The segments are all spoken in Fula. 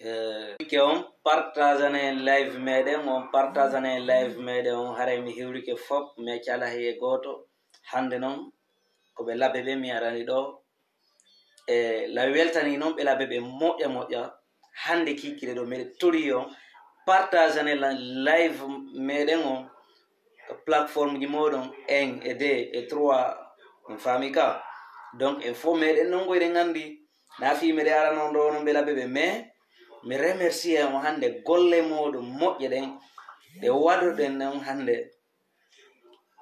ke on partagane live meɗen on partagane live meɗen on haray mi hewrike fop mi accala heye goto hande noon koɓe labbe ɓe mi arani ɗo la weltani noon ɓe labbe ɓe moƴƴa moƴƴa hande kikkide ɗo meɗe tori on partagane live meɗen on plateforme ji moɗon 1 et 2 et 3 on fami ka donc en fo meɗen noon goyɗen andi nafi meɗe ara noon ɗo noon ɓe labbe ɓe mais mi remercie on hande golle moɗon moƴƴe ɗen ɗe waɗoɗen non hande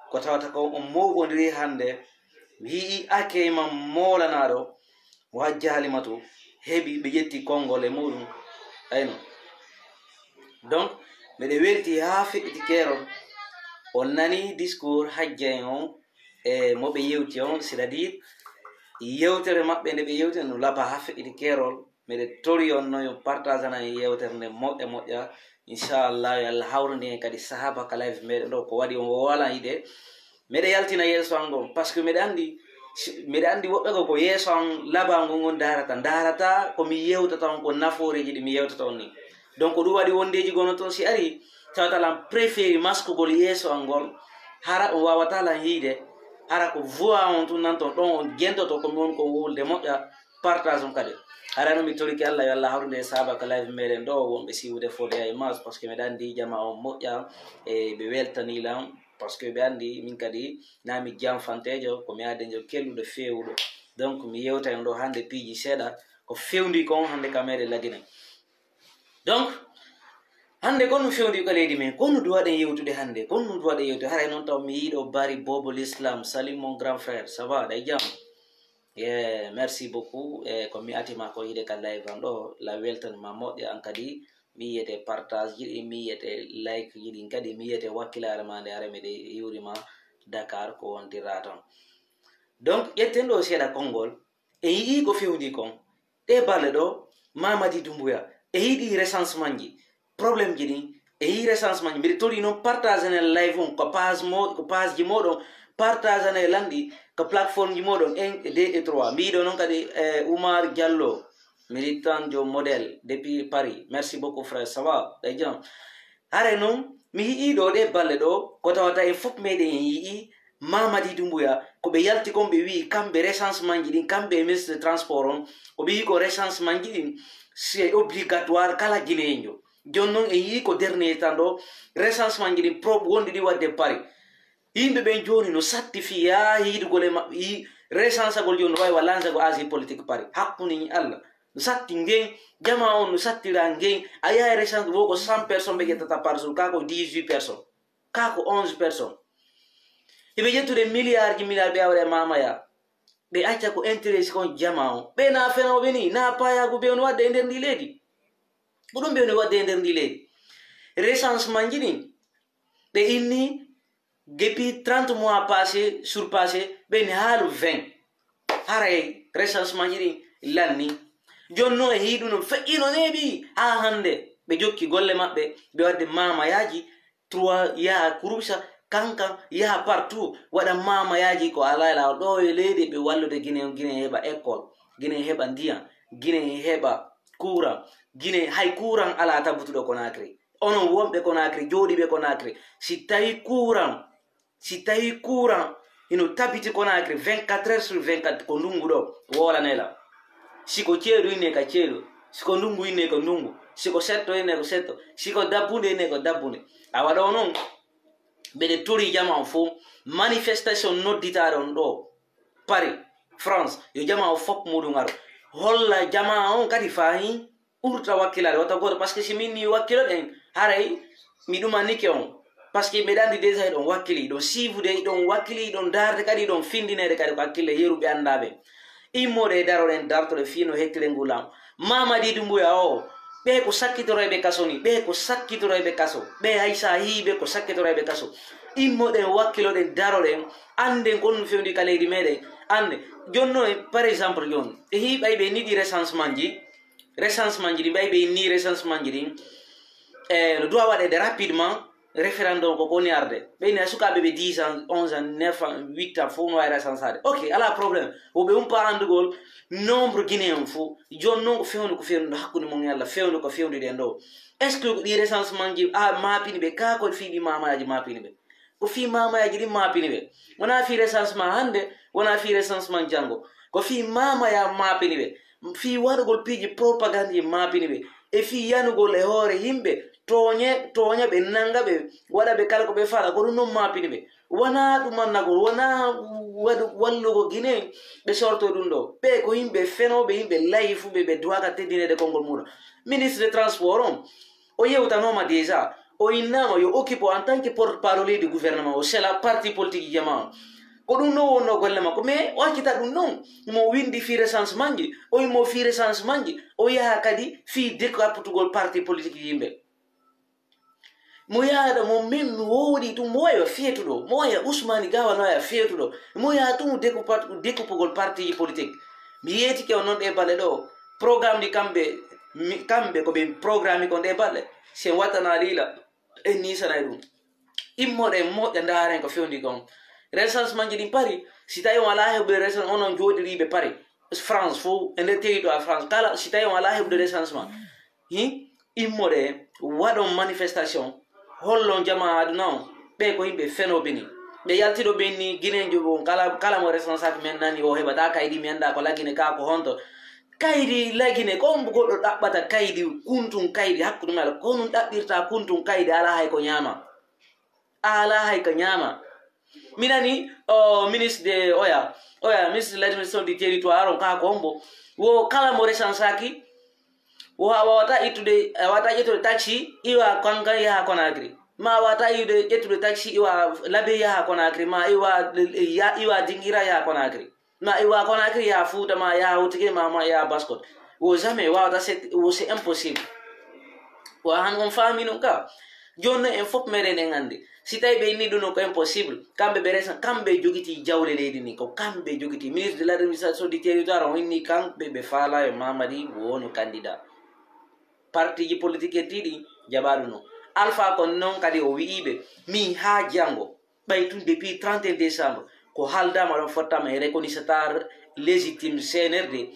ko tawata ko on mowɓodiri hande mi yii akeyma molanaɗo mo hajji halimatu heɓi ɓe ƴetti konngol e muɗum ayno donc miɗe welti ha feƴƴiti kerol on nani discours hajja en on e moɓe yewti on c'est à dire yewtere maɓɓe nde ɓe yewti no laba ha feƴƴiti kerol miɗe tori on noyo partagana e yewtere nde moƴƴa moƴƴa inchallah yo allah hawrudi hen kadi sahaba ka live meɗen ɗo ko waɗi on wala yiɗe miɗe yaltina yeeso an gon par ce que miɗe andi woɓɓe ko yeeso an labango gon darata komi yewtata on ko naforeji ɗi mi yewtata on ni donc ɗum waɗi wondeji gono toon si ari tawatalan préféri maskugol yeeso an ngol hara on wawatalan yiide hara ko voix on tun nanton ɗon on gentoto komi woni ko wulde moƴƴa partage on kadi harano mi toriki allah yo allah hawrude e sahaba ka live meɗen ɗo wonɓe siwude fode e mas par ce que miɗa andi jama on moƴƴa e ɓe weltanilam par ce que ɓe andi min kadi nami janfantejo komi adejo kelluɗo fewuɗo donc mi yewta en ɗo hande piiji seeɗa ko fewndi kon hande ka meɗen lagine donc hande gonno fewndi ko leydi men gonno duwaɗen yewtude hande gonno duwaɗen yewtude haray noon taw mi yiiɗo bari bobo l'islam salim mon grand frère ça va ɗay jam merci beaucoup komi atima ko yiide ka live an ɗo la weltanima moƴƴe an kadi mi yiyete partage jiɗi mi yiyete like jiɗin kadi mi yiyete wakkilare ma nde hara miɗe iwrima Dakar ko wontira ton donc ƴetten ɗo seeɗa konngol e yii ko fewndi kon ɗe balle ɗo Mamadi Doumbouya e yiɗi recensement ji probléme ji ɗin e yi recensement ji mbiɗe tori noon partagene live on ko page ji moɗon partagene lanɗi ko plateforme ji moɗon 1 et 2 et 3 mbiɗo noon kadi Oumar Diallo militant jo modèle depuis Paris merci beaucoup frère ça va ɗay jam hare noon mi yii ɗo ɗe balle ɗo ko tawata e fof meɗen en yii Mamadi Doumbouya ko ɓe yalti kon ɓe wi kamɓe recensement ji ɗin kamɓe ministre de transport on o ɓe wi ko recensement ji ɗin c'est obligatoire kala guinéenjo jon noon en yii ko dernier temps ɗo recensement ji ɗin probe wonɗi ɗi wadde Paris yimɓe ɓen joni no certifie ya yiidugol e maɓɓe yi recensagol joni no wawi wa lancego agi politique Paris hakkude allah no satti ngen jama on no sattira ngen a yaha recensé wo ko 100 personnes ɓe ƴettata par jour kako 18 personnes kako 11 personnes eɓe ƴettude milliard ji milliard ɓe awre mamaya ɓe acca ko intéressé kon jama on ɓe na fenoɓe ni na payago ɓe no wadde e nder ndi leydi ko ɗum ɓe no wadde e nder ndi leydi recensement ji ɗin ɓe inni depuis 30 mois passé surpassé ɓeni haalu 20 haray recensement ji ɗin lanni joni noon e hiiɗu no feƴƴino neeɓi ha hande ɓe jokki golle maɓɓe ɓe wadde mamayaji 3 yaha krousa kankan yaha partout waɗa mamayaji ko ala lawol ɗo e leydi ɓe wallude guine heɓa école guine heɓa ndiyam guine heɓa courant guine hay courant ala tabbutuɗo Conakry onon wonɓe Conakry jooɗiɓe Conakry si tawi courant ino tabiti Conakry 24 heures sur 24 ko ndungu ɗo wolanela siko ceeɗu inne ka ceeɗu siko ndungu inne ko ndungu siko setto inne ko setto siko dabbude inne ko dabbude awa ɗo noon ɓeɗe tori jama on fo manifestation nodditaɗe on ɗo Paris France yo jama o fop muɗum aro holla jama on kadi fahi ɓurta wakkilade wata goto par ce que si min ni wakkilo ɗen haray mi ɗumannike on par ce que ɓeɗe andi déjà iɗon wakkili ɗon sivude iɗon wakkili ɗon darde kadi ɗon findinede kadi ko hakkille yeruɓe andaɓe immoɗe e daroɗen dartoɗe fino hettire ngulam Mamadi Doumbouya o ɓe ko sakkitoroyɓe kaso ni ɓe ko sakkitoroyɓe kaso ɓe haysa hiɓe ko sakkitoroyɓe kaso immoɗen wakkiloɗen daroɗen anden konno fewndi ka leydi meɗen ande jonno par exemple joni e hiɓay ɓe niɗi recensement ji ɗi ɓay ɓe ni recensement ji ɗin no dowa waɗede rapidement référendum ko koni arde ɓeyni sukaɓe ɓe 10 ans 11 ans 9 ans 8 ans fof no wayra sansade ok ala probléme woɓe umpa andugol nombre guinéen fo joni noon ko fewnude hakkude mon yallah fewnu ko fewnude ɗo est ce que ɗi recensement ji mapini ɓe ka ko fi ɗi mamayaji mapini ɓe ko fi mamayaji ɗi mapini ɓe wona fi recensement hande wona fi recensement janggo ko fi mamaya mapini ɓe fi waɗugol piiji propagande ji mapini ɓe e fi yanugol e hoore yimɓe toña ɓe nanga ɓe waɗa ɓe kala ko ɓe faala ko ɗum noon mapini ɓe wona ɗumannagol wona wallugo guine ɓe sorto ɗum ɗo ɓe ko yimɓe fenoɓe yimɓe layi fu ɓe duwaka teddinede konngol muɗum ministre de transport on o yewtanoma déjà o innama yo occupe en tant que porte parole du gouvernement o c'est la parti politique jama ko ɗum ɗo wonno golle makko mais o hakkita ɗum ɗon mo windi fi recensement ji o yimo fi recensement ji o yaha kadi fi décapitugol parti politique yimɓe mo yaada mo min mi woodi tum mo waya feetuɗo mo waya ousmani gawa no waya feetuɗo mo yaha tum découpugol parti politique mi yeetike o noon ɗe balle ɗo programme ɗi kamɓe ko ɓe programme ko nde balle sen wattana lila en nisanay ɗum immoɗe moƴƴa ndaren ko fewndi kon recensement ji ɗin pari si tawi on ala heɓde recensement onon jooɗiriɓe pari france fo e nder territoire a france kala si tawi on ala heɓde recensement immoɗe waɗon manifestation hollon jama aduna on ɓe ko yimɓe fenoɓe ni ɓe yaltiɗo ɓen ni guinejo on kala mo responsable men nani o heɓata kaydi mi anda ko laggine ka ko honto kaydi laggine kon goɗɗo ɗaɓɓata kaydi kuntum kaydi hakkude mala ko ɗum ɗaɓɓirta kuntum kaydi ala hay ko ñama ala hay ko ñama minani ministre de ministre de l'administration du territoire on ka ko hombo wo kala mo recensaki wawata ƴettude taxi iwa kankan yaha Conakry ma wata ƴettude taxi iwa labe yaha Conakry ma iwa dingira yaha Conakry ma iwa Conakry yaha Fouta ma yaha Houtigué ma yaha Baskote wo jamais wawata c'est impossible wo han on faami ɗum ka joni en fof meɗen en andi si tawi ɓe inni ɗum no ko impossible kamɓe jogiti jawle leydi ni ko kamɓe jogiti ministre de l'administration du territoire o inni kamɓe ɓe faala e Mamadi wonu candidat parti ji politique e tiɗi jaɓaɗu no alpha kon noon kadi o wi'iɓe mi ha jango ɓay tun depuis 31 décembre ko haaldama ɗon fottama e reconnaissateur légitime CNRD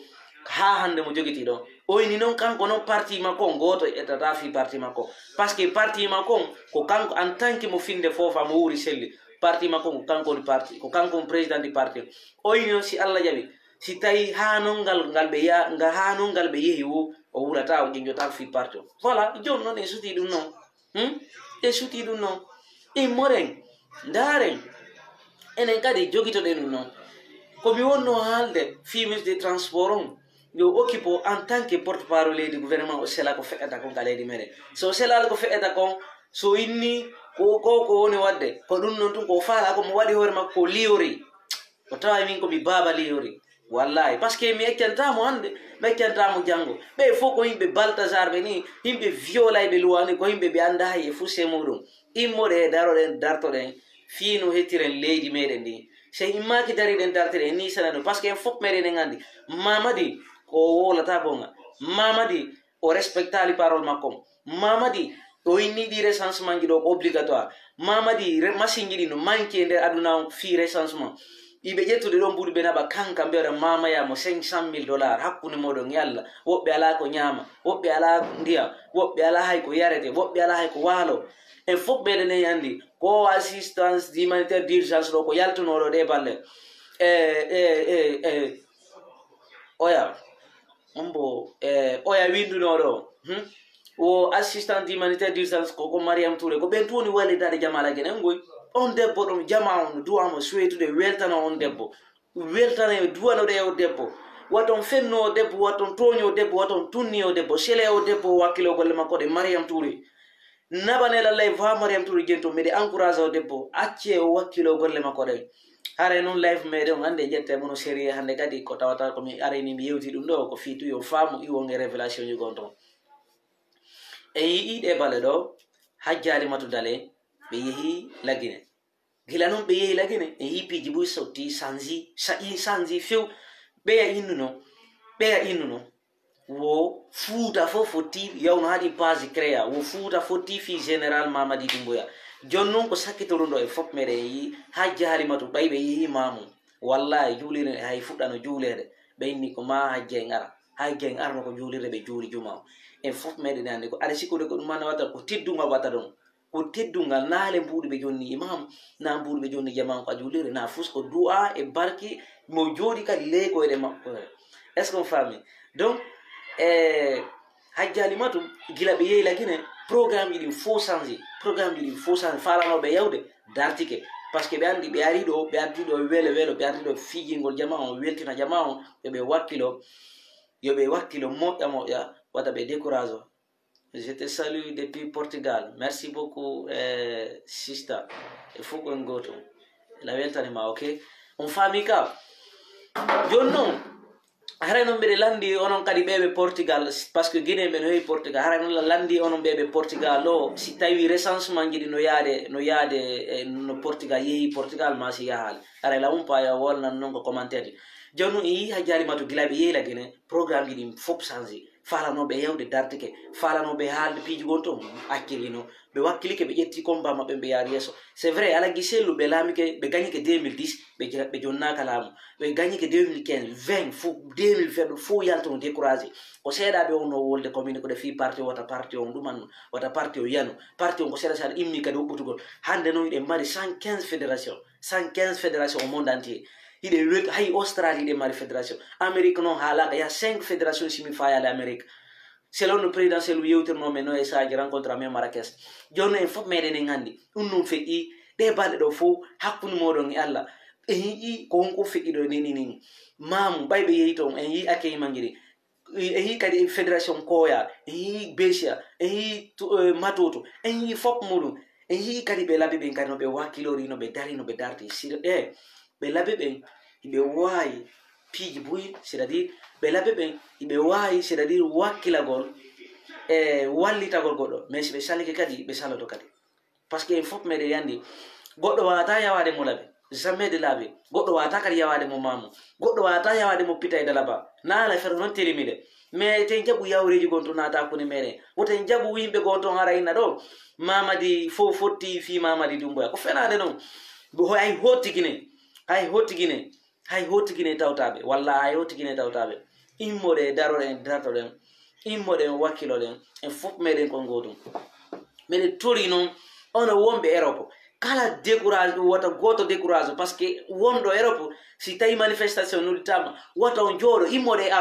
ha hande mo jogiti ɗon o ini noon kanko noon parti makko goto ettata fi parti makko par ce que parti makko ko kanko en tant que mo finde foofa mo wuuri selli parti makko ko kankoni parti ko kanko président du parti o ini noon si Allah jaɓi si tawi ha non ngal ɓe yehi wo o wurata o ƴeñjota fi parti o voilà joni noon en suti ɗum noon en suti ɗum noon immoɗen ndaren enen kadi jogitoɗen ɗum noon komi wonno haalde fi ministre des transport on yo occupe en tant que porte parole du gouvernement o sela ko feƴƴata kon ka leydi meɗen so selal ko feƴƴata kon so inni ko woni wadde ko ɗum noon tun ko faala ko mo waɗi hoore makko ko liyori o tawa min komi baaba liyori wallahi par ce que mi ekkantamo hande mi ekkantamo janggo ɓe fof ko yimɓe baltasar ɓe ni yimɓe violayɓe luwani ko yimɓe ɓe anda e fusse muɗum immoɗe e daroɗen dartoɗen fiino hettiren leydi meɗen ndi so immaki dariɗen dartiɗen ni sanano par ce que en fof meɗen en andi Mamadi o wolata gonga Mamadi o respectali parole makko Mamadi o inni ɗi recensement ji ɗo ko obligatoire Mamadi machine ji ɗi no manque nder aduna fi recensement iɓe ƴettude ɗon ɓuuri ɓe naɓa kanka mbiyata mamayamo 500 000 $ hakkude moɗon yalla woɓɓe ala ko ñaama woɓɓe ala ndiyam woɓɓe ala hay ko yarete woɓɓe ala hay ko waalo en fof ɓeɗen en andi ko assistance humanitaire d'urgence ɗo ko yaltunoɗo ɗe balle oya windunoɗo o assistance humanitaire d'urgence koko Mariam Touré ko ɓen tuwoni wallitade jamala gueɗen goy on debbo ɗum jama on duwamo suweytude weltana on debbo weltana e duwanoɗe e o debbo waton fenno o debbo waton toño o debbo waton tunni o debbo sele o debbo wakkilo golle makko ɗe Mariam Touré nabanelallay va Mariam Touré jento mbiɗe encourage o debbo acce o wakkilo golle makko ɗen hare noon live meɗen on hande jette mono série hande kadi ko tawata komi areni mi yewti ɗum ɗo ko fiitu yo faamu iwon e révélation ji gon ton e yiiɗe balle ɗo hajjali matu dale ɓe yehi Laguine gila noon ɓe yehi Laguine e yippiji ɓuy sotti sanji few ɓeya innuno wo Fouta fof fotti yawno haɗi page créa wo Fouta fotti fi général Mamadi Doumbouya jonnon ko sakkitorundo e fop meɗen yi hajji halimatu ɓayɓe yehi mamu wallahi juulire hay fuɗɗano juulede ɓe inni ko ma hajji en ara hajji en arno ko juulirde ɓe juuli juma o en fop meɗen andi ko aɗa sikkude ko ɗum manne watta ko teddungal watta ɗon ko teddungal naale mbuɗi ɓe jonni imam na mbuɗi ɓe jonni jama ko a juulirde na fus ko du'a e barki mo jooɗi kadi leykoyɗe makko est ce que on fami donc hajji halimatu gila ɓe yehi lagine programme ɗin faux changé programme ɗin faux changé falanoɓe yawde dartike par ce que ɓe andi ɓe ari ɗo welo ɓe ardi ɗo fijingol jama on weltina jama on yoɓe wakkilo moƴƴa wata ɓe décourage o. Je te salue depuis Portugal. Merci beaucoup, sister. Il faut qu'on go to la weltanima, ok? On famille ka. Jonnon, haray non ɓeɗe landi onon kadi ɓeɓe Portugal parce que Guinée ɓe no heewi Portugal. Haray non landi onon ɓeɓe Portugal o si tawi recensement jiɗi no yaade no Portugal yehi Portugal ma si yahali. Haray la umpa ya wolnan non ko commentaire ji. Jonnon yi ha jarimatu gila ɓe yehi la Guinée programme ji ɗin fop changé. Falanoɓe yewde dartike falanoɓe haalde piiji gon toon akkilino ɓe wakkilike ɓe ƴetti combat maɓɓe ɓe yaari yesso c'est vrai ala gisellu ɓe laamike ɓe gagnike 2010 ɓe jonnaka laamu ɓe gagnike 2015 20 fo 2020 fo yaltono découragé ko seeɗaɓe on no wolde commune ko ɗe fi parti wata parti on ɗumanno wata parti o yano parti on ko seeɗa saɗa immi kadi hoɓɓutugol hande noon iɗen mari 115 fédération au monde entier hiɗe wet hay Australie ɗe mari fédération Amérique noon haalaka ya 5 fédération simi fayale Amérique selon no présidentiel yewtirnomen no e saji rencontre amen Marrakech jonno en fof meɗen en andi ɗum noon feƴƴi ɗe balɗe ɗo fof hakkude moɗon e Allah en yii ko wonko feƴƴi ɗo nini mamu ɓayɓe yehi toon en yii akkeyimanguiɗi en yii kadi fédération koya en yii Béchia en yii Matoto en yii fop muɗum en yii kadi ɓe labbe ɓen kadi no ɓe wakkilori no ɓe dari no ɓe darti sir ɓe labbe ɓen ɓe waawi piiji boyi c'est à dire ɓe labbe ɓen ɓe waawi c'est à dire wakkilagol e wallitagol goɗɗo mais si ɓe salike kadi ɓe saloto kadi par ce que en fof meɗen yandi goɗɗo wawata yawade mo laaɓe jamais de laaɓe goɗɗo wawata kadi yawade mo mamu goɗɗo wawata yawade mo pita e dalaba naala fere noon telimide mais ten jaɓu yawreji gon to naata hakkude meɗen woten jaɓu yimɓe gon ton hara inna ɗo Mamadi fof fotti fi Mamadi Doumbouya ko fenade noon hay hottigine tawtaɓe walla hay hottigine tawtaɓe immoɗe daroɗen dartoɗen immoɗen wakkiloɗen en fof meɗen kon gotum meɗen tori noon ono wonɓe Europe kala décourage ɗum wata goto décourage par ce que wonɗo Europe si tawi manifestation nuɗitama wata on jooɗo immoɗe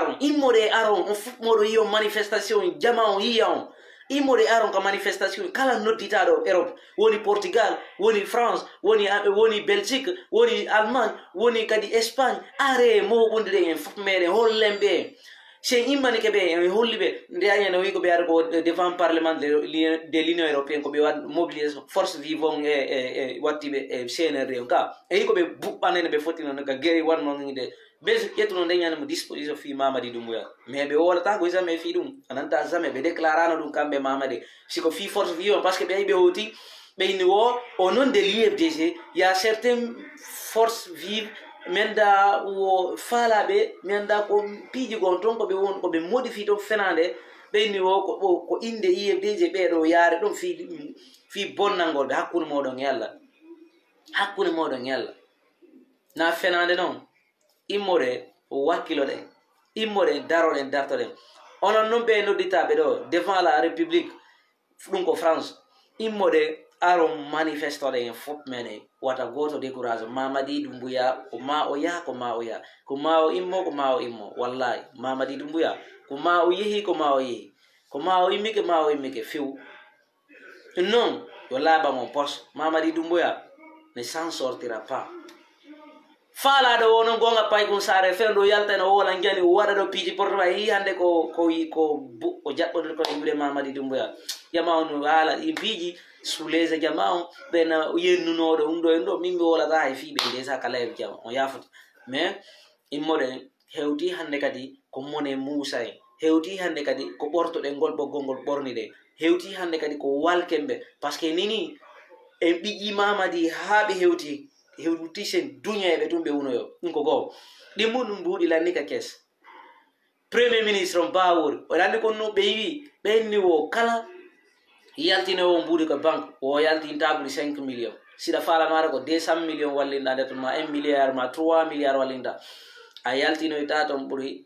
aron on fof moɗo yiyon manifestation jama on yiya on immoɗe aron ka manifestation kala nodditaɗo Europe woni Portugal woni France woni Belgique woni Allemagne woni kadi Espagne are moɓondiɗen en fof meɗen hollen ɓe sen immanike ɓe en holli ɓe ndeyañene wi ko ɓe ara ko devant parlement de l'union européenne ko ɓe wat mobilisation force vivant e wattiɓe e CNRD on ka e wi ko ɓe buɓɓanene ɓe fottinono ka gueri wannoide ɓe ƴettuno ndeñanemo disposition fi Mamadi Doumbouya mais ɓe wolata ko jamais fi ɗum ananta jamais ɓe déclarano ɗum kamɓe Mamadi siko fi force vivant par ce que ɓe ayi ɓe hoti ɓe inni au nom de l'UFDG y a certaines forces vives menda wo faalaɓe menda ko piiji gon toon koɓe won koɓe modifie toon fenade ɓeyni ko inde IFDG ɓeɗo yaare ɗon fi bonnalngolɓe hakkude moɗon e Allah na fenade noon immode wakkiloɗen immode daroɗen dartoɗen onon noon ɓe nodditaɓe ɗo devant la république ɗum ko France immode aron manifestoɗen en fof meɗen wata goto décourage Mamadi Doumbouya ko ma o yaha ko ma o yaha ko ma o immo wallahi Mamadi Doumbouya ko ma o yehi ko ma o yehi ko ma o immike few non yo laaɓa mon poste Mamadi Doumbouya ne s'en sortira pas faalaɗo wonon gonga pay kon saare feere ɗo yaltano o wola jani o waɗa ɗo piiji portema yi hande ko jaɓɓodir ko wiide Mamadi Doumbouya jama on haala ɗin piiji soulage jama on ɓena yennunoɗo ɗum ɗo en ɗo min mi wolata hay fiɓe déjà kala e jama on yafata mais immoɗen hewti hande kadi ko mone Moussa en hewti hande kadi ko ɓortoɗen ngol ɓoggol ngol ɓorni ɗen hewti hande kadi ko walkemɓe par ce que nini en ɓiƴƴi Mamadi haa ɓe hewti sen duñeɓe tum ɓe wunoyo ɗum ko goo ɗimmu ɗum mbuuɗi lannika kes premier ministre on Bawori o landi kon no ɓe wi ɓenni wo kala yaltine o mburi ko banque o yaltin tabuli 5 millions sida fala mara ko 200 millions wallinda de ma 1 milliard ma 3 milliard wallinda a yaltino ita ton buri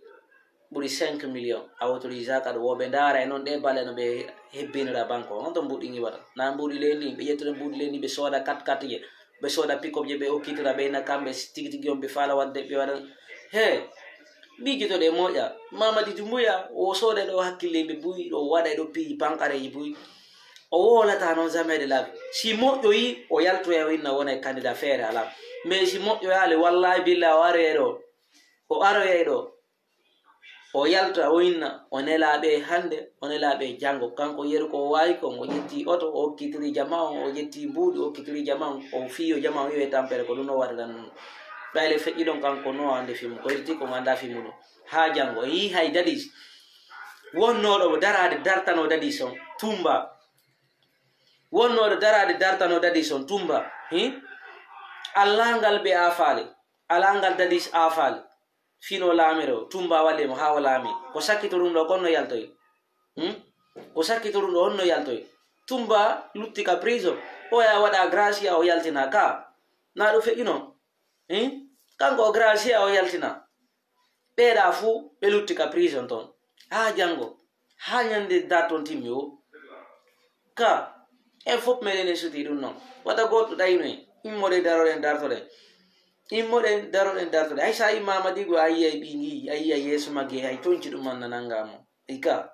5 millions autorisé ka do be ndara e non de bale no be hebbinira banque on ton budi ngi wata na budi lendi be yettere budi lendi be soda 4x4 je be soda pick up je be okitira be na kambe tigi tigi on be fala wadde be wada he bigi to de moja mama di tumbuya o soda do hakkille be buyi do wada do pi bankare yi buyi o wola ta non zamede labi si moƴƴo yi o yalto ya winna wona e candidat feere ala mais si moƴƴo yaale wallahi billa o areeɗo o aroyeyɗo o yalta o winna o nelaɓe hande o nelaɓe janggo kanko yeru ko wawi kon o ƴetti oto o hokkitiri jama on o ƴetti mbuuɗi o hokkitiri jama on o fiyo jama on wiwe tampere ko ɗum no waɗaɗan non ɓayle feƴƴi ɗon kanko no ande fimu ko yetti ko ganda fimu ɗum ha janggo o yi hay dadis wonnoɗo darade dartano dadis on tumba wonnoɗo darade dartano dadis on tumba allangal ɓe afale alangal dadis afale fino laamiro tumba wallimo ha o laami ko sakkito ɗum ɗo konno yaltoy ko sakkito ɗum ɗo honno yaltoy tumba lutti ka prison o ya waɗa gracia o yaltina ka na ɗum feƴƴino kanko o gracia o yaltina ɓeeɗa fuu ɓe lutti ka prison toon ha janngo ha ñande darton timmi o ka en fof meɗen e suti ɗum noon wata goɗɗo ɗaynoy immoɗe daroɗen dartoɗen immoɗen daroɗen dartoɗen hay sa immama digo a yiyay ɓingi a yiya yeeso magge hay toñci ɗum man nanangamo ika